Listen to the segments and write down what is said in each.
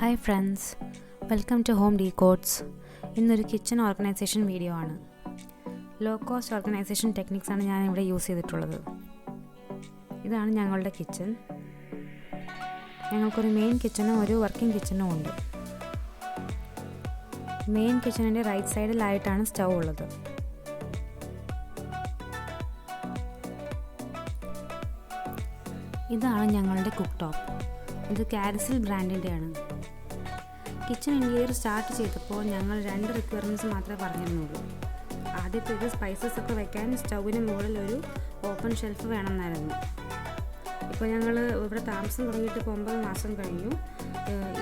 Hi friends, welcome to home decodes. ഇന്നൊരു kitchen organisation video ആണ്. Low cost organisation ടെക്നിക്സാണ് ഞാനിവിടെ യൂസ് ചെയ്തിട്ടുള്ളത്. ഇതാണ് ഞങ്ങളുടെ കിച്ചൺ. ഞങ്ങൾക്കൊരു മെയിൻ കിച്ചണും ഒരു വർക്കിംഗ് കിച്ചണും ഉണ്ട്. മെയിൻ കിച്ചണിൻ്റെ റൈറ്റ് സൈഡിലായിട്ടാണ് സ്റ്റൗ ഉള്ളത്. ഇതാണ് ഞങ്ങളുടെ കുക്ക് ടോപ്പ്. ഇത് കാരിസിൽ ബ്രാൻഡിൻ്റെയാണ്. കിച്ചൺ ഇൻറ്റീരിയർ സ്റ്റാർട്ട് ചെയ്തപ്പോൾ ഞങ്ങൾ 2 റിക്വയർമെൻറ്റ്സ് മാത്രമേ പറഞ്ഞിരുന്നുള്ളൂ. ആദ്യത്തേത് സ്പൈസസ് ഒക്കെ വയ്ക്കാൻ സ്റ്റൗവിന് മുകളിൽ ഒരു ഓപ്പൺ ഷെൽഫ് വേണമെന്നായിരുന്നു. ഇപ്പോൾ ഞങ്ങൾ ഇവിടെ താമസം തുടങ്ങിയിട്ട് 9 മാസം കഴിഞ്ഞു.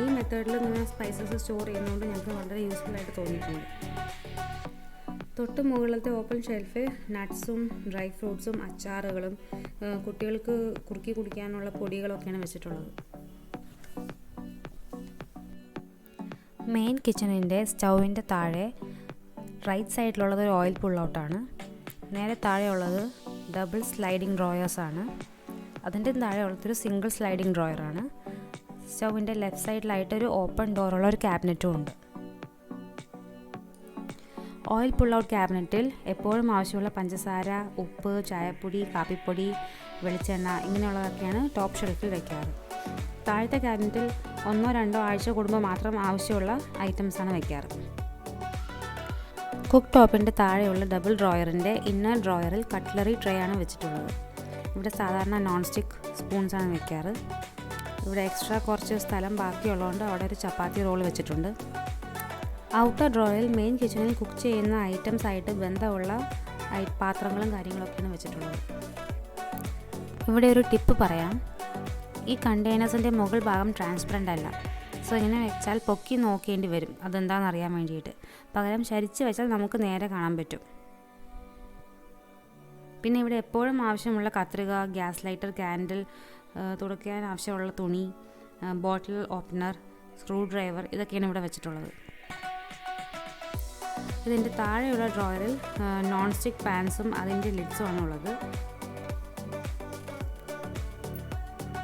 ഈ മെത്തേഡിൽ ഇങ്ങനെ സ്പൈസസ് സ്റ്റോർ ചെയ്യുന്നതുകൊണ്ട് ഞങ്ങൾക്ക് വളരെ യൂസ്ഫുൾ ആയിട്ട് തോന്നിയിട്ടുണ്ട്. തൊട്ട് മുകളിലത്തെ ഓപ്പൺ ഷെൽഫിൽ നട്ട്സും ഡ്രൈ ഫ്രൂട്ട്സും അച്ചാറുകളും കുട്ടികൾക്ക് കുറുക്കി കുടിക്കാനുള്ള പൊടികളൊക്കെയാണ് വെച്ചിട്ടുള്ളത്. മെയിൻ കിച്ചണിൻ്റെ സ്റ്റൗവിൻ്റെ താഴെ റൈറ്റ് സൈഡിലുള്ളത് ഒരു ഓയിൽ പുൾ ഔട്ടാണ്. നേരെ താഴെയുള്ളത് ഡബിൾ സ്ലൈഡിംഗ് ഡ്രോയേഴ്സാണ്. അതിൻ്റെ താഴെയുള്ളതൊരു സിംഗിൾ സ്ലൈഡിംഗ് ഡ്രോയറാണ്. സ്റ്റൗവിൻ്റെ ലെഫ്റ്റ് സൈഡിലായിട്ടൊരു ഓപ്പൺ ഡോറുള്ള ഒരു ക്യാബിനറ്റും ഉണ്ട്. ഓയിൽ പുൾ ഔട്ട് ക്യാബിനറ്റിൽ എപ്പോഴും ആവശ്യമുള്ള പഞ്ചസാര, ഉപ്പ്, ചായപ്പൊടി, കാപ്പിപ്പൊടി, വെളിച്ചെണ്ണ ഇങ്ങനെയുള്ളതൊക്കെയാണ് ടോപ്പ് ഷെൽഫിൽ വയ്ക്കാറ്. താഴത്തെ ക്യാബിനറ്റിൽ 1-2 ആഴ്ച കൂടുമ്പോൾ മാത്രം ആവശ്യമുള്ള ഐറ്റംസാണ് വയ്ക്കാറ്. കുക്ക് ടോപ്പിൻ്റെ താഴെയുള്ള ഡബിൾ ഡ്രോയറിൻ്റെ ഇന്നർ ഡ്രോയറിൽ കട്ട്ലറി ട്രേ ആണ് വെച്ചിട്ടുള്ളത്. ഇവിടെ സാധാരണ നോൺ സ്റ്റിക്ക് സ്പൂൺസാണ് വയ്ക്കാറ്. ഇവിടെ എക്സ്ട്രാ കുറച്ച് സ്ഥലം ബാക്കിയുള്ളതുകൊണ്ട് അവിടെ ഒരു ചപ്പാത്തി റോൾ വെച്ചിട്ടുണ്ട്. ഔട്ടർ ഡ്രോയറിൽ മെയിൻ കിച്ചണിൽ കുക്ക് ചെയ്യുന്ന ഐറ്റംസ് ആയിട്ട് ബന്ധമുള്ള പാത്രങ്ങളും കാര്യങ്ങളൊക്കെയാണ് വെച്ചിട്ടുള്ളത്. ഇവിടെ ഒരു ടിപ്പ് പറയാം. ഈ കണ്ടെയ്നേഴ്സിൻ്റെ മുകൾ ഭാഗം ട്രാൻസ്പെറൻ്റ് അല്ല. സോ ഇങ്ങനെ വെച്ചാൽ പൊക്കി നോക്കേണ്ടി വരും അതെന്താണെന്ന് അറിയാൻ വേണ്ടിയിട്ട്. പകരം ചരിച്ച് വെച്ചാൽ നമുക്ക് നേരെ കാണാൻ പറ്റും. പിന്നെ ഇവിടെ എപ്പോഴും ആവശ്യമുള്ള കത്രിക, ഗ്യാസ് ലൈറ്റർ, ക്യാൻഡിൽ, തുടയ്ക്കാൻ ആവശ്യമുള്ള തുണി, ബോട്ടിൽ ഓപ്പണർ, സ്ക്രൂ ഡ്രൈവർ ഇതൊക്കെയാണ് ഇവിടെ വെച്ചിട്ടുള്ളത്. ഇതിൻ്റെ താഴെയുള്ള ഡ്രോയറിൽ നോൺ സ്റ്റിക്ക് പാൻസും അതിൻ്റെ ലിഡ്സും ആണുള്ളത്.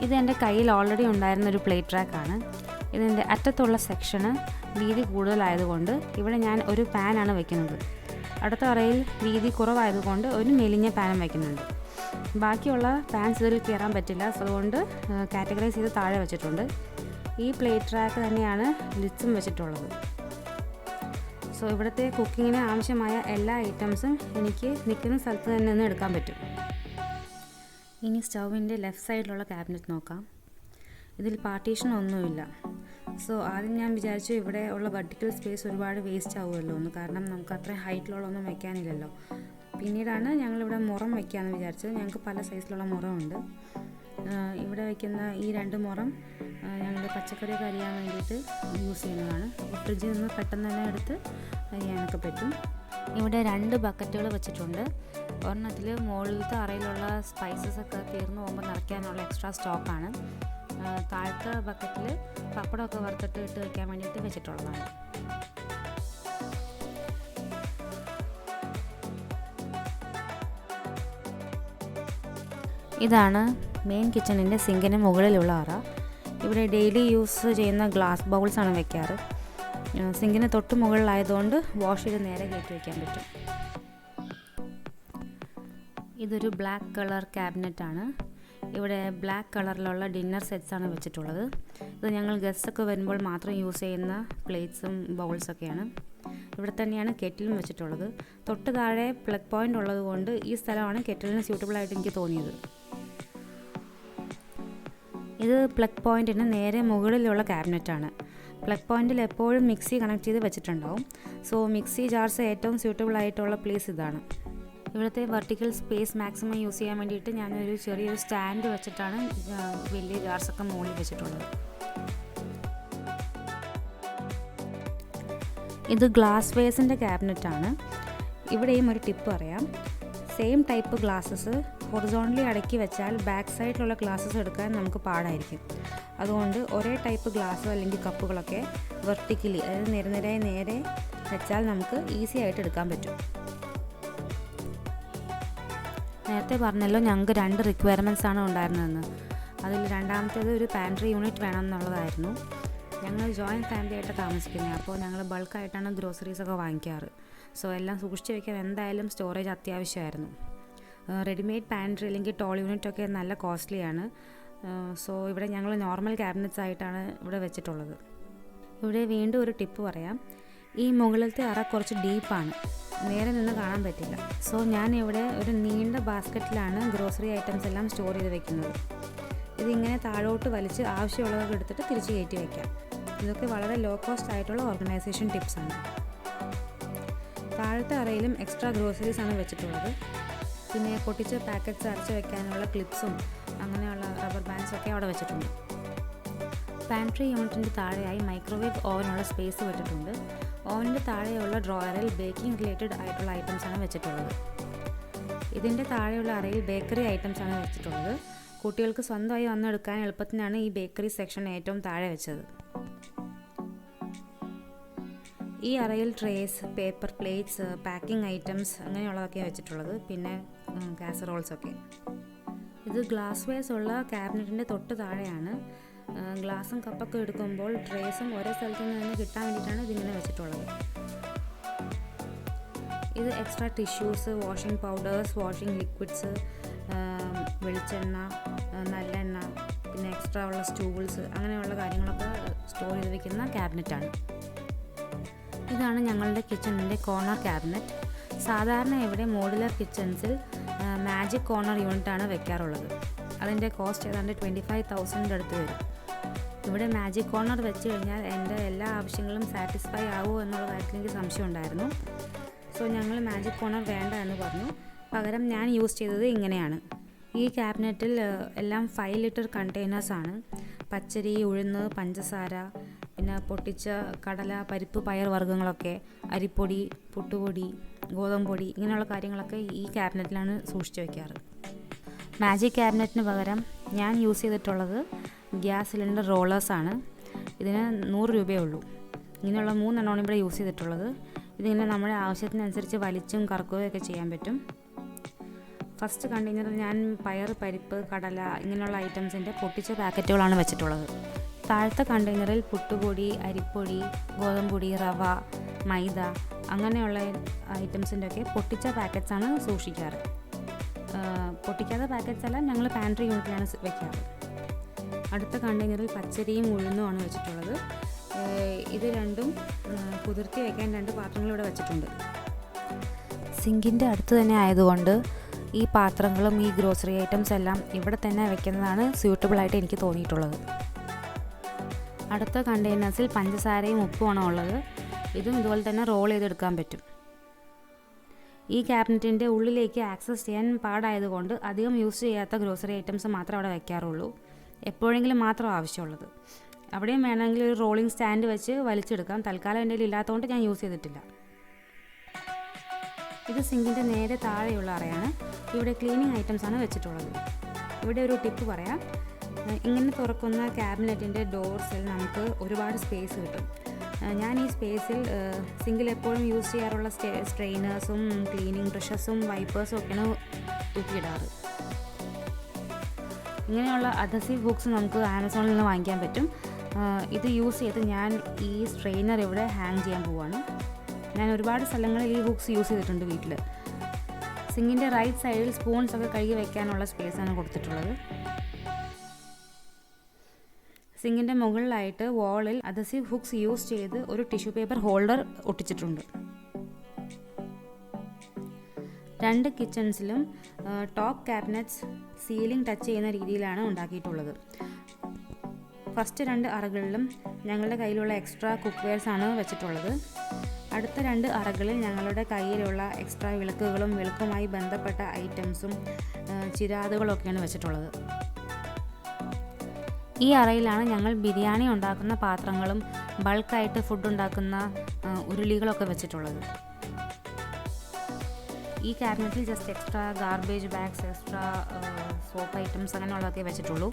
ഇത് എൻ്റെ കയ്യിൽ ഓൾറെഡി ഉണ്ടായിരുന്ന ഒരു പ്ലേറ്റ് റാക്കാണ്. ഇതിൻ്റെ അറ്റത്തുള്ള സെക്ഷന് വീതി കൂടുതലായതുകൊണ്ട് ഇവിടെ ഞാൻ ഒരു പാനാണ് വയ്ക്കുന്നത്. അടുത്ത അറയിൽ വീതി കുറവായതുകൊണ്ട് ഒരു മെലിഞ്ഞ പാനും വയ്ക്കുന്നുണ്ട്. ബാക്കിയുള്ള പാൻസ് ഇതിൽ കയറാൻ പറ്റില്ല. അതുകൊണ്ട് കാറ്റഗറൈസ് ചെയ്ത് താഴെ വെച്ചിട്ടുണ്ട്. ഈ പ്ലേറ്റ് റാക്ക് തന്നെയാണ് ലിഡ്സും വെച്ചിട്ടുള്ളത്. സോ ഇവിടുത്തെ കുക്കിങ്ങിന് ആവശ്യമായ എല്ലാ ഐറ്റംസും എനിക്ക് നിൽക്കുന്ന സ്ഥലത്ത് തന്നെ എടുക്കാൻ പറ്റും. ഇനി സ്റ്റൗവിൻ്റെ ലെഫ്റ്റ് സൈഡിലുള്ള ക്യാബിനറ്റ് നോക്കാം. ഇതിൽ പാർട്ടീഷൻ ഒന്നുമില്ല. സോ ആദ്യം ഞാൻ വിചാരിച്ചു ഇവിടെ ഉള്ള വെർട്ടിക്കൽ സ്പേസ് ഒരുപാട് വേസ്റ്റ് ആവുമല്ലോ എന്ന്. കാരണം നമുക്ക് അത്രയും ഹൈറ്റിലുള്ളൊന്നും വയ്ക്കാനില്ലല്ലോ. പിന്നീടാണ് ഞങ്ങളിവിടെ മുറം വയ്ക്കാമെന്ന് വിചാരിച്ചത്. ഞങ്ങൾക്ക് പല സൈസിലുള്ള മുറമുണ്ട്. ഇവിടെ വയ്ക്കുന്ന ഈ 2 മുറം ഞങ്ങൾ പച്ചക്കറിയൊക്കെ അരിയാൻ വേണ്ടിയിട്ട് യൂസ് ചെയ്യുന്നതാണ്. ഫ്രിഡ്ജിൽ നിന്ന് പെട്ടെന്ന് തന്നെ എടുത്ത് അരിയാനൊക്കെ പറ്റും. ഇവിടെ 2 ബക്കറ്റുകൾ വെച്ചിട്ടുണ്ട്. ഒരെണ്ണത്തിൽ മുകളിലത്തെ അറയിലുള്ള സ്പൈസസ് ഒക്കെ തീർന്നു പോകുമ്പോൾ നിറയ്ക്കാനുള്ള എക്സ്ട്രാ സ്റ്റോക്കാണ്. താഴത്തെ ബക്കറ്റിൽ പപ്പടമൊക്കെ വറുത്തിട്ട് ഇട്ട് വയ്ക്കാൻ വേണ്ടിയിട്ട് വെച്ചിട്ടുള്ളതാണ്. ഇതാണ് മെയിൻ കിച്ചണിൻ്റെ സിങ്കിന് മുകളിലുള്ള അറ. ഇവിടെ ഡെയിലി യൂസ് ചെയ്യുന്ന ഗ്ലാസ് ബൗൾസാണ് വയ്ക്കാറ്. സിങ്കിന് തൊട്ട് മുകളിലായതുകൊണ്ട് വാഷ് ചെയ്ത് നേരെ കയറ്റി വയ്ക്കാൻ പറ്റും. ഇതൊരു ബ്ലാക്ക് കളർ ക്യാബിനറ്റാണ്. ഇവിടെ ബ്ലാക്ക് കളറിലുള്ള ഡിന്നർ സെറ്റ്സാണ് വെച്ചിട്ടുള്ളത്. ഇത് ഞങ്ങൾ ഗസ്റ്റൊക്കെ വരുമ്പോൾ മാത്രം യൂസ് ചെയ്യുന്ന പ്ലേറ്റ്സും ബൗൾസൊക്കെയാണ്. ഇവിടെ തന്നെയാണ് കെറ്റിലും വെച്ചിട്ടുള്ളത്. തൊട്ട് താഴെ പ്ലഗ് പോയിൻ്റ് ഉള്ളതുകൊണ്ട് ഈ സ്ഥലമാണ് കെറ്റിലിന് സ്യൂട്ടബിളായിട്ട് എനിക്ക് തോന്നിയത്. ഇത് പ്ലഗ് പോയിൻറ്റിന് നേരെ മുകളിലുള്ള ക്യാബിനറ്റാണ്. പ്ലഗ് പോയിൻറ്റിൽ എപ്പോഴും മിക്സി കണക്ട് ചെയ്ത് വെച്ചിട്ടുണ്ടാവും. സോ മിക്സി ജാർസ് ഏറ്റവും സ്യൂട്ടബിൾ ആയിട്ടുള്ള പ്ലേസ് ഇതാണ്. ഇവിടുത്തെ വെർട്ടിക്കൽ സ്പേസ് മാക്സിമം യൂസ് ചെയ്യാൻ വേണ്ടിയിട്ട് ഞാനൊരു ചെറിയൊരു സ്റ്റാൻഡ് വെച്ചിട്ടാണ് വലിയ ജാർസൊക്കെ മുകളിൽ വെച്ചിട്ടുള്ളത്. ഇത് ഗ്ലാസ് വേസിൻ്റെ ക്യാബിനറ്റാണ്. ഇവിടെയും ഒരു ടിപ്പ് പറയാം. സെയിം ടൈപ്പ് ഗ്ലാസ്സസ് ഹൊറിസോണ്ടലി അടക്കി വെച്ചാൽ ബാക്ക് സൈഡിലുള്ള ഗ്ലാസ്സസ് എടുക്കാൻ നമുക്ക് പാടായിരിക്കും. അതുകൊണ്ട് ഒരേ ടൈപ്പ് ഗ്ലാസ്സോ അല്ലെങ്കിൽ കപ്പുകളൊക്കെ വെർട്ടിക്കലി, അതായത് നിരനിരയായി നേരെ വെച്ചാൽ നമുക്ക് ഈസി ആയിട്ട് എടുക്കാൻ പറ്റും. നേരത്തെ പറഞ്ഞല്ലോ ഞങ്ങൾക്ക് 2 റിക്വയർമെൻറ്റ്സ് ആണ് ഉണ്ടായിരുന്നതെന്ന്. അതിൽ രണ്ടാമത്തേത് ഒരു പാൻട്രി യൂണിറ്റ് വേണം എന്നുള്ളതായിരുന്നു. ഞങ്ങൾ ജോയിൻറ്റ് ഫാമിലി ആയിട്ട് താമസിക്കുന്നത്, അപ്പോൾ ഞങ്ങൾ ബൾക്കായിട്ടാണ് ഗ്രോസറീസൊക്കെ വാങ്ങിക്കാറ്. സോ എല്ലാം സൂക്ഷിച്ച് വയ്ക്കാൻ എന്തായാലും സ്റ്റോറേജ് അത്യാവശ്യമായിരുന്നു. റെഡിമെയ്ഡ് പാൻട്രി അല്ലെങ്കിൽ ടോൾ യൂണിറ്റൊക്കെ നല്ല കോസ്റ്റ്ലിയാണ്. സോ ഇവിടെ ഞങ്ങൾ നോർമൽ ക്യാബിനറ്റ്സ് ആയിട്ടാണ് ഇവിടെ വെച്ചിട്ടുള്ളത്. ഇവിടെ വീണ്ടും ഒരു ടിപ്പ് പറയാം. ഈ മുകളിലത്തെ അറ കുറച്ച് ഡീപ്പാണ്, നേരെ നിന്ന് കാണാൻ പറ്റില്ല. സോ ഞാൻ ഇവിടെ ഒരു നീണ്ട ബാസ്ക്കറ്റിലാണ് ഗ്രോസറി ഐറ്റംസ് എല്ലാം സ്റ്റോർ ചെയ്ത് വെക്കുന്നത്. ഇതിങ്ങനെ താഴോട്ട് വലിച്ച് ആവശ്യമുള്ളതൊക്കെ എടുത്തിട്ട് തിരിച്ച് കയറ്റി വയ്ക്കാം. ഇതൊക്കെ വളരെ ലോ കോസ്റ്റ് ആയിട്ടുള്ള ഓർഗനൈസേഷൻ ടിപ്സാണ്. താഴത്തെ അറയിലും എക്സ്ട്രാ ഗ്രോസറീസ് ആണ് വെച്ചിട്ടുള്ളത്. പിന്നെ പൊട്ടിച്ച പാക്കറ്റ്സ് അരച്ച് വെക്കാനുള്ള ക്ലിപ്സും അങ്ങനെയുള്ള റബ്ബർ ബാൻഡ്സൊക്കെ അവിടെ വെച്ചിട്ടുണ്ട്. പാൻട്രി യൂണിറ്റിൻ്റെ താഴെയായി മൈക്രോവേവ് ഓവനുള്ള സ്പേസ് വിട്ടിട്ടുണ്ട്. ഓവനിൻ്റെ താഴെയുള്ള ഡ്രോയറിൽ ബേക്കിംഗ് റിലേറ്റഡ് ആയിട്ടുള്ള ഐറ്റംസാണ് വെച്ചിട്ടുള്ളത്. ഇതിൻ്റെ താഴെയുള്ള അറയിൽ ബേക്കറി ഐറ്റംസാണ് വെച്ചിട്ടുള്ളത്. കുട്ടികൾക്ക് സ്വന്തമായി വന്നെടുക്കാൻ എളുപ്പത്തിനാണ് ഈ ബേക്കറി സെക്ഷൻ ഏറ്റവും താഴെ വെച്ചത്. ഈ അറയിൽ trays, paper plates, packing items അങ്ങനെയുള്ളതൊക്കെയാണ് വെച്ചിട്ടുള്ളത്. പിന്നെ കാസറോൾസൊക്കെ. ഇത് ഗ്ലാസ് വെയർസ് ഉള്ള ക്യാബിനറ്റിൻ്റെ തൊട്ട് താഴെയാണ്. ഗ്ലാസും കപ്പൊക്കെ എടുക്കുമ്പോൾ ട്രേസും ഓരോ സ്ഥലത്തു നിന്ന് കിട്ടാൻ വേണ്ടിയിട്ടാണ് ഇതിങ്ങനെ വെച്ചിട്ടുള്ളത്. ഇത് extra tissues, washing powders, washing liquids, വെളിച്ചെണ്ണ, നല്ലെണ്ണ, പിന്നെ എക്സ്ട്രാ ഉള്ള സ്റ്റൂൾസ് അങ്ങനെയുള്ള കാര്യങ്ങളൊക്കെ സ്റ്റോർ ചെയ്ത് വെക്കുന്ന ക്യാബിനറ്റാണ്. ഇതാണ് ഞങ്ങളുടെ കിച്ചണിൻ്റെ കോർണർ ക്യാബിനറ്റ്. സാധാരണ ഇവിടെ മോഡുലർ കിച്ചൺസിൽ മാജിക് കോർണർ യൂണിറ്റാണ് വെക്കാറുള്ളത്. അതിൻ്റെ കോസ്റ്റ് ഏതാണ്ട് 25,000 അടുത്ത് വരും. ഇവിടെ മാജിക് കോർണർ വെച്ച് കഴിഞ്ഞാൽ എൻ്റെ എല്ലാ ആവശ്യങ്ങളും സാറ്റിസ്ഫൈ ആവുമോ എന്നുള്ള കാര്യത്തിൽ എനിക്ക് സംശയം ഉണ്ടായിരുന്നു. സോ ഞങ്ങൾ മാജിക് കോർണർ വേണ്ട എന്ന് പറഞ്ഞു. പകരം ഞാൻ യൂസ് ചെയ്തത് ഇങ്ങനെയാണ്. ഈ ക്യാബിനറ്റിൽ എല്ലാം 5 ലിറ്റർ കണ്ടെയ്നേഴ്സാണ്. പച്ചരി, ഉഴുന്ന്, പഞ്ചസാര, പിന്നെ പൊട്ടിച്ച കടല, പരിപ്പ്, പയർ വർഗ്ഗങ്ങളൊക്കെ, അരിപ്പൊടി, പുട്ടുപൊടി, ഗോതമ്പ് പൊടി ഇങ്ങനെയുള്ള കാര്യങ്ങളൊക്കെ ഈ ക്യാബിനറ്റിലാണ് സൂക്ഷിച്ച് വയ്ക്കാറ്. മാജിക് ക്യാബിനറ്റിന് പകരം ഞാൻ യൂസ് ചെയ്തിട്ടുള്ളത് ഗ്യാസ് സിലിണ്ടർ റോളേഴ്സാണ്. ഇതിന് 100 രൂപയേ ഉള്ളൂ. ഇങ്ങനെയുള്ള 3 എണ്ണമാണ് ഇവിടെ യൂസ് ചെയ്തിട്ടുള്ളത്. ഇതിങ്ങനെ നമ്മുടെ ആവശ്യത്തിനനുസരിച്ച് വലിച്ചും കറക്കുകയും ഒക്കെ ചെയ്യാൻ പറ്റും. ഫസ്റ്റ് കണ്ടെയ്നറിൽ ഞാൻ പയർ, പരിപ്പ്, കടല ഇങ്ങനെയുള്ള ഐറ്റംസിൻ്റെ പൊട്ടിച്ച പാക്കറ്റുകളാണ് വെച്ചിട്ടുള്ളത്. താഴത്തെ കണ്ടെയ്നറിൽ പുട്ടുപൊടി, അരിപ്പൊടി, ഗോതമ്പൊടി, റവ, മൈദ അങ്ങനെയുള്ള ഐറ്റംസിൻ്റെ ഒക്കെ പൊട്ടിച്ച പാക്കറ്റ്സാണ് സൂക്ഷിക്കാറ്. പൊട്ടിക്കാത്ത പാക്കറ്റ്സ് എല്ലാം ഞങ്ങൾ പാൻട്രി യൂണിറ്റിലാണ് വെക്കാറ്. അടുത്ത കണ്ടെയ്നറിൽ പച്ചരിയും ഉഴുന്നുമാണ് വെച്ചിട്ടുള്ളത്. ഇത് രണ്ടും കുതിർത്തി വയ്ക്കാൻ 2 പാത്രങ്ങൾ ഇവിടെ വെച്ചിട്ടുണ്ട്. സിങ്കിൻ്റെ അടുത്ത് തന്നെ ആയതുകൊണ്ട് ഈ പാത്രങ്ങളും ഈ ഗ്രോസറി ഐറ്റംസ് എല്ലാം ഇവിടെ തന്നെ വെക്കുന്നതാണ് സ്യൂട്ടബിളായിട്ട് എനിക്ക് തോന്നിയിട്ടുള്ളത്. അടുത്ത കണ്ടെയ്നേഴ്സിൽ പഞ്ചസാരയും ഉപ്പുമാണ് ഉള്ളത്. ഇതും ഇതുപോലെ തന്നെ റോൾ ചെയ്തെടുക്കാൻ പറ്റും. ഈ ക്യാബിനറ്റിൻ്റെ ഉള്ളിലേക്ക് ആക്സസ് ചെയ്യാൻ പാടായതുകൊണ്ട് അധികം യൂസ് ചെയ്യാത്ത ഗ്രോസറി ഐറ്റംസ് മാത്രമേ അവിടെ വയ്ക്കാറുള്ളൂ. എപ്പോഴെങ്കിലും മാത്രം ആവശ്യമുള്ളത്. അവിടെയും വേണമെങ്കിൽ ഒരു റോളിംഗ് സ്റ്റാൻഡ് വെച്ച് വലിച്ചെടുക്കാം. തൽക്കാലം എൻ്റെ കയ്യിൽ ഇല്ലാത്തതുകൊണ്ട് ഞാൻ യൂസ് ചെയ്തിട്ടില്ല. ഇത് സിങ്കിൻ്റെ നേരെ താഴെയുള്ള അറയാണ്. ഇവിടെ ക്ലീനിങ് ഐറ്റംസാണ് വെച്ചിട്ടുള്ളത്. ഇവിടെ ഒരു ടിപ്പ് പറയാം. ഇങ്ങനെ തുറക്കുന്ന ക്യാബിനറ്റിൻ്റെ ഡോർസിൽ നമുക്ക് ഒരുപാട് സ്പേസ് കിട്ടും. ഞാൻ ഈ സ്പേസിൽ സിങ്കിൽ എപ്പോഴും യൂസ് ചെയ്യാറുള്ള സ്ട്രെയിനേഴ്സും ക്ലീനിങ് ബ്രഷസും വൈപ്പേഴ്സും ഒക്കെയാണ് തൂക്കിയിടാറ്. ഇങ്ങനെയുള്ള അഡസീവ് ഹുക്സ് നമുക്ക് ആമസോണിൽ നിന്ന് വാങ്ങിക്കാൻ പറ്റും. ഇത് യൂസ് ചെയ്ത് ഞാൻ ഈ സ്ട്രെയിനർ ഇവിടെ ഹാങ് ചെയ്യാൻ പോവുകയാണ്. ഞാൻ ഒരുപാട് സ്ഥലങ്ങളിൽ ഈ ഹുക്സ് യൂസ് ചെയ്തിട്ടുണ്ട് വീട്ടിൽ. സിങ്കിൻ്റെ റൈറ്റ് സൈഡിൽ സ്പൂൺസ് ഒക്കെ കഴുകി വെക്കാനുള്ള സ്പേസാണ് കൊടുത്തിട്ടുള്ളത്. സിങ്കിൻ്റെ മുകളിലായിട്ട് വാളിൽ അഡസീവ് ഹുക്സ് യൂസ് ചെയ്ത് ഒരു ടിഷ്യൂ പേപ്പർ ഹോൾഡർ ഒട്ടിച്ചിട്ടുണ്ട്. 2 കിച്ചൺസിലും ടോപ്പ് ക്യാബിനറ്റ്സ് സീലിംഗ് ടച്ച് ചെയ്യുന്ന രീതിയിലാണ് ഉണ്ടാക്കിയിട്ടുള്ളത്. ഫസ്റ്റ് 2 അറകളിലും ഞങ്ങളുടെ കയ്യിലുള്ള എക്സ്ട്രാ കുക്ക് വെയർസാണ് വെച്ചിട്ടുള്ളത്. അടുത്ത 2 അറകളിൽ ഞങ്ങളുടെ കയ്യിലുള്ള എക്സ്ട്രാ വിളക്കുകളും വിളക്കുമായി ബന്ധപ്പെട്ട ഐറ്റംസും ചിരാതുകളൊക്കെയാണ് വെച്ചിട്ടുള്ളത്. ഈ അറയിലാണ് ഞങ്ങൾ ബിരിയാണി ഉണ്ടാക്കുന്ന പാത്രങ്ങളും ബൾക്കായിട്ട് ഫുഡ് ഉണ്ടാക്കുന്ന ഉരുളികളൊക്കെ വെച്ചിട്ടുള്ളത്. ഈ ക്യാബിനറ്റിൽ just extra garbage bags, extra soap items അങ്ങനെയുള്ളതൊക്കെ വെച്ചിട്ടുള്ളൂ.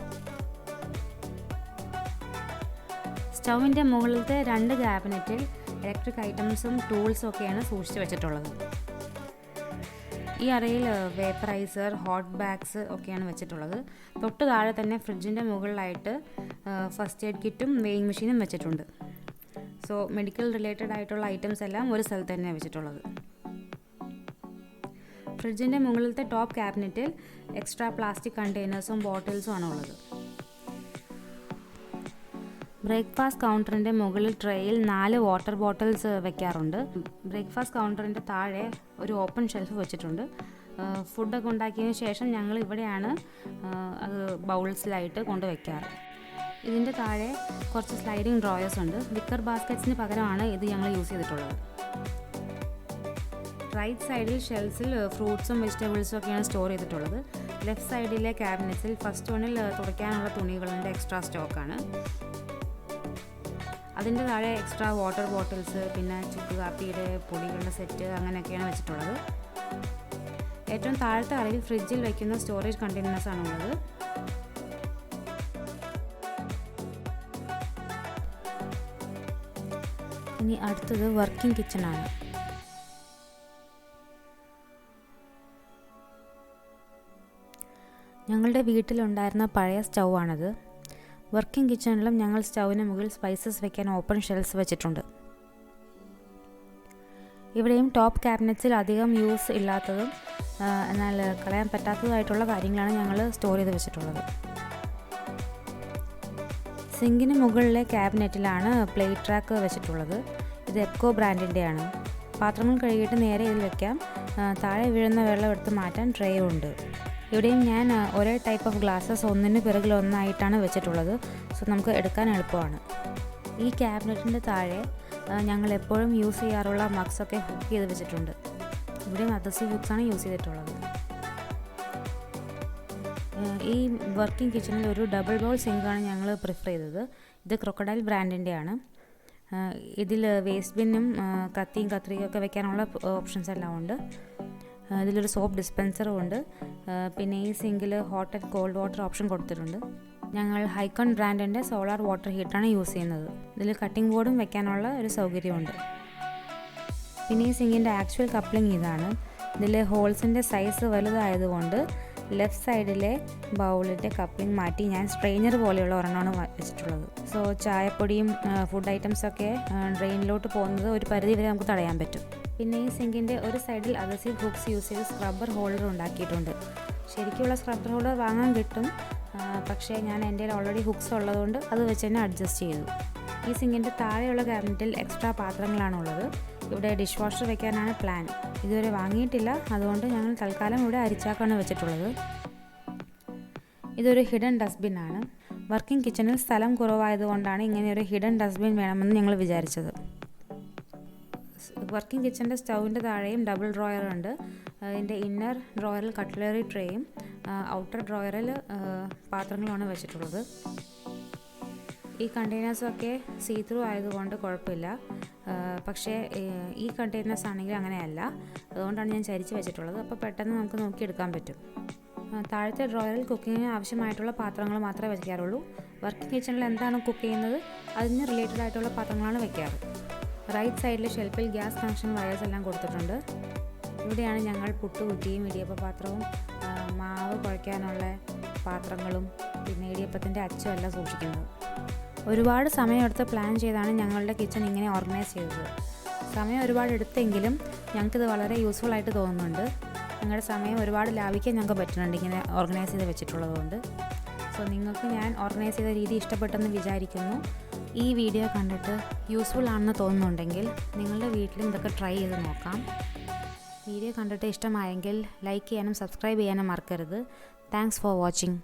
സ്റ്റൗവിൻ്റെ മുകളിലത്തെ 2 ക്യാബിനറ്റിൽ ഇലക്ട്രിക് ഐറ്റംസും ടൂൾസും ഒക്കെയാണ് സൂക്ഷിച്ച് വെച്ചിട്ടുള്ളത്. ഈ അറയിൽ വേപ്പറൈസർ, ഹോട്ട് ബാഗ്സ് ഒക്കെയാണ് വെച്ചിട്ടുള്ളത്. തൊട്ട് താഴെ തന്നെ ഫ്രിഡ്ജിൻ്റെ മുകളിലായിട്ട് ഫസ്റ്റ് എയ്ഡ് കിറ്റും വെയിങ് മെഷീനും വെച്ചിട്ടുണ്ട്. സോ മെഡിക്കൽ റിലേറ്റഡ് ആയിട്ടുള്ള ഐറ്റംസ് എല്ലാം ഒരു സ്ഥലത്ത് തന്നെയാണ് വെച്ചിട്ടുള്ളത്. ഫ്രിഡ്ജിൻ്റെ മുകളിലത്തെ ടോപ്പ് ക്യാബിനറ്റിൽ എക്സ്ട്രാ പ്ലാസ്റ്റിക് കണ്ടെയ്നേഴ്സും ബോട്ടിൽസും ആണ് ഉള്ളത്. ബ്രേക്ക്ഫാസ്റ്റ് കൗണ്ടറിൻ്റെ മുകളിൽ ട്രേയിൽ 4 വാട്ടർ ബോട്ടിൽസ് വെക്കാറുണ്ട്. ബ്രേക്ക്ഫാസ്റ്റ് കൗണ്ടറിൻ്റെ താഴെ ഒരു ഓപ്പൺ ഷെൽഫ് വെച്ചിട്ടുണ്ട്. ഫുഡൊക്കെ ഉണ്ടാക്കിയതിന് ശേഷം ഞങ്ങൾ ഇവിടെയാണ് അത് ബൗൾസിലായിട്ട് കൊണ്ടുവയ്ക്കാറ്. ഇതിൻ്റെ താഴെ കുറച്ച് സ്ലൈഡിങ് ഡ്രോയേഴ്സ് ഉണ്ട്. വിക്കർ ബാസ്ക്കറ്റ്സിന് പകരമാണ് ഇത് ഞങ്ങൾ യൂസ് ചെയ്തിട്ടുള്ളത്. റൈറ്റ് സൈഡിൽ ഷെൽഫിൽ ഫ്രൂട്ട്സും വെജിറ്റബിൾസും ഒക്കെയാണ് സ്റ്റോർ ചെയ്തിട്ടുള്ളത്. ലെഫ്റ്റ് സൈഡിലെ ക്യാബിനറ്റ്സിൽ ഫസ്റ്റ് വണ്ണിൽ തുടയ്ക്കാനുള്ള തുണികളുടെ എക്സ്ട്രാ സ്റ്റോക്കാണ്. അതിൻ്റെ താഴെ എക്സ്ട്രാ വാട്ടർ ബോട്ടിൽസ്, പിന്നെ ചുക്ക് കാപ്പിയുടെ പൊടികളുടെ സെറ്റ് അങ്ങനെയൊക്കെയാണ് വെച്ചിട്ടുള്ളത്. ഏറ്റവും താഴത്തെ അറയിൽ ഫ്രിഡ്ജിൽ വയ്ക്കുന്ന സ്റ്റോറേജ് കണ്ടെയ്നേഴ്സാണ് ഉള്ളത്. ഇനി അടുത്തത് വർക്കിംഗ് കിച്ചണാണ്. ഞങ്ങളുടെ വീട്ടിലുണ്ടായിരുന്ന പഴയ സ്റ്റൗ ആണത്. വർക്കിംഗ് കിച്ചണിലും ഞങ്ങൾ സ്റ്റൗവിന് മുകളിൽ സ്പൈസസ് വെക്കാൻ ഓപ്പൺ ഷെൽഫ്സ് വെച്ചിട്ടുണ്ട്. ഇവിടെയും ടോപ്പ് ക്യാബിനറ്റ്സിൽ അധികം യൂസ് ഇല്ലാത്തതും എന്നാൽ കളയാൻ പറ്റാത്തതായിട്ടുള്ള കാര്യങ്ങളാണ് ഞങ്ങൾ സ്റ്റോർ ചെയ്ത് വെച്ചിട്ടുള്ളത്. സിങ്കിന് മുകളിലെ ക്യാബിനറ്റിലാണ് പ്ലേറ്റ് ട്രാക്ക് വെച്ചിട്ടുള്ളത്. ഇത് എപ്കോ ബ്രാൻഡിൻ്റെയാണ്. പാത്രങ്ങൾ കഴുകിയിട്ട് നേരെ ഇതിൽ വെക്കാം. താഴെ വീഴുന്ന വെള്ളം എടുത്ത് മാറ്റാൻ ട്രേയും ഉണ്ട്. ഇവിടെയും ഞാൻ ഒരേ ടൈപ്പ് ഓഫ് ഗ്ലാസ്സസ് ഒന്നിന് പിറകിൽ ഒന്നായിട്ടാണ് വെച്ചിട്ടുള്ളത്. സോ നമുക്ക് എടുക്കാൻ എളുപ്പമാണ്. ഈ ക്യാബിനറ്റിൻ്റെ താഴെ ഞങ്ങൾ എപ്പോഴും യൂസ് ചെയ്യാറുള്ള മഗ്സൊക്കെ ഹുക്ക് ചെയ്ത് വെച്ചിട്ടുണ്ട്. ഇവിടെയും അദസീവ് ഹുക്സാണ് യൂസ് ചെയ്തിട്ടുള്ളത്. ഈ വർക്കിംഗ് കിച്ചണിൽ ഒരു ഡബിൾ ബൗൾ സിങ്കാണ് ഞങ്ങൾ പ്രിഫർ ചെയ്തത്. ഇത് ക്രൊക്കഡൈൽ ബ്രാൻഡിൻ്റെയാണ്. ഇതിൽ വേസ്റ്റ് ബിന്നും കത്തിയും കത്രികയൊക്കെ വെക്കാനുള്ള ഓപ്ഷൻസ് എല്ലാം ഉണ്ട്. ഇതിലൊരു സോപ്പ് ഡിസ്പെൻസറും ഉണ്ട്. പിന്നെ ഈ സിങ്കിൽ hot and cold water option കൊടുത്തിട്ടുണ്ട്. ഞങ്ങൾ ഹൈക്കോൺ ബ്രാൻഡിൻ്റെ സോളാർ വാട്ടർ ഹീറ്ററാണ് യൂസ് ചെയ്യുന്നത്. ഇതിൽ കട്ടിംഗ് ബോർഡും വെക്കാനുള്ള ഒരു സൗകര്യമുണ്ട്. പിന്നെ ഈ സിങ്കിൻ്റെ ആക്ച്വൽ കപ്ലിംഗ് ഇതാണ്. ഇതിൽ ഹോൾസിൻ്റെ സൈസ് വലുതായതുകൊണ്ട് ലെഫ്റ്റ് സൈഡിലെ ബൗളിൻ്റെ കപ്ലിംഗ് മാറ്റി ഞാൻ സ്ട്രെയിനർ പോലെയുള്ള ഒരെണ്ണമാണ് വെച്ചിട്ടുള്ളത്. സോ ചായപ്പൊടിയും ഫുഡ് ഐറ്റംസൊക്കെ ഡ്രെയിനിലോട്ട് പോകുന്നത് ഒരു പരിധി വരെ നമുക്ക് തടയാൻ പറ്റും. പിന്നെ ഈ സിങ്കിൻ്റെ ഒരു സൈഡിൽ അദസീവ് ഹുക്സ് യൂസ് ചെയ്ത് സ്ക്രബ്ബർ ഹോൾഡർ ഉണ്ടാക്കിയിട്ടുണ്ട്. ശരിക്കുള്ള സ്ക്രബ്ബർ ഹോൾഡർ വാങ്ങാൻ കിട്ടും, പക്ഷേ ഞാൻ എൻ്റെ ഓൾറെഡി ഹുക്സ് ഉള്ളതുകൊണ്ട് അത് വെച്ച് തന്നെ അഡ്ജസ്റ്റ് ചെയ്തു. ഈ സിങ്കിൻ്റെ താഴെയുള്ള ക്യാബിനറ്റിൽ എക്സ്ട്രാ പാത്രങ്ങളാണുള്ളത്. ഇവിടെ ഡിഷ് വാഷർ വെക്കാനാണ് പ്ലാൻ. ഇതുവരെ വാങ്ങിയിട്ടില്ല, അതുകൊണ്ട് ഞങ്ങൾ തൽക്കാലം ഇവിടെ അരിച്ചാക്കാണ് വെച്ചിട്ടുള്ളത്. ഇതൊരു ഹിഡൻ ഡസ്റ്റ്ബിന്നാണ്. വർക്കിംഗ് കിച്ചണിൽ സ്ഥലം കുറവായതുകൊണ്ടാണ് ഇങ്ങനെ ഒരു ഹിഡൻ ഡസ്റ്റ്ബിൻ വേണമെന്ന് ഞങ്ങൾ വിചാരിച്ചത്. വർക്കിംഗ് കിച്ചൻ്റെ സ്റ്റൗവിൻ്റെ താഴെയും ഡബിൾ ഡ്രോയർ ഉണ്ട്. അതിൻ്റെ ഇന്നർ ഡ്രോയറിൽ കട്ട്ലറി ട്രേയും ഔട്ടർ ഡ്രോയറിൽ പാത്രങ്ങളുമാണ് വെച്ചിട്ടുള്ളത്. ഈ കണ്ടെയ്നേഴ്സൊക്കെ സീ ത്രൂ ആയതുകൊണ്ട് കുഴപ്പമില്ല, പക്ഷേ ഈ കണ്ടെയ്നേഴ്സ് ആണെങ്കിൽ അങ്ങനെയല്ല. അതുകൊണ്ടാണ് ഞാൻ ചരിച്ച് വെച്ചിട്ടുള്ളത്. അപ്പോൾ പെട്ടെന്ന് നമുക്ക് നോക്കിയെടുക്കാൻ പറ്റും. താഴത്തെ ഡ്രോയറിൽ കുക്കിങ്ങിന് ആവശ്യമായിട്ടുള്ള പാത്രങ്ങൾ മാത്രമേ വയ്ക്കാറുള്ളൂ. വർക്കിംഗ് കിച്ചണിൽ എന്താണ് കുക്ക് ചെയ്യുന്നത് അതിന് റിലേറ്റഡ് ആയിട്ടുള്ള പാത്രങ്ങളാണ് വയ്ക്കാറ്. റൈറ്റ് സൈഡിലെ ഷെൽഫിൽ ഗ്യാസ് കണക്ഷൻ വയേഴ്സ് എല്ലാം കൊടുത്തിട്ടുണ്ട്. ഇവിടെയാണ് ഞങ്ങൾ പുട്ടുകുറ്റിയും ഇടിയപ്പ പാത്രവും മാവ് കുഴയ്ക്കാനുള്ള പാത്രങ്ങളും പിന്നെ ഇടിയപ്പത്തിൻ്റെ അച്ചും എല്ലാം സൂക്ഷിക്കുന്നത്. ഒരുപാട് സമയമെടുത്ത് പ്ലാൻ ചെയ്താണ് ഞങ്ങളുടെ കിച്ചൺ ഇങ്ങനെ ഓർഗനൈസ് ചെയ്തത്. സമയം ഒരുപാട് എടുത്തെങ്കിലും ഞങ്ങൾക്കിത് വളരെ യൂസ്ഫുൾ ആയിട്ട് തോന്നുന്നുണ്ട്. ഞങ്ങളുടെ സമയം ഒരുപാട് ലാഭിക്കാൻ ഞങ്ങൾക്ക് പറ്റുന്നുണ്ട് ഇങ്ങനെ ഓർഗനൈസ് ചെയ്ത് വെച്ചിട്ടുള്ളതുകൊണ്ട്. സോ നിങ്ങൾക്ക് ഞാൻ ഓർഗനൈസ് ചെയ്ത രീതി ഇഷ്ടപ്പെട്ടെന്ന് വിചാരിക്കുന്നു. ഈ വീഡിയോ കണ്ടിട്ട് യൂസ്ഫുൾ ആണെന്ന് തോന്നുന്നുണ്ടെങ്കിൽ നിങ്ങളുടെ വീട്ടിലും ഇതൊക്കെ ട്രൈ ചെയ്ത് നോക്കാം. വീഡിയോ കണ്ടിട്ട് ഇഷ്ടമായെങ്കിൽ ലൈക്ക് ചെയ്യാനും സബ്സ്ക്രൈബ് ചെയ്യാനും മറക്കരുത്. Thanks for watching.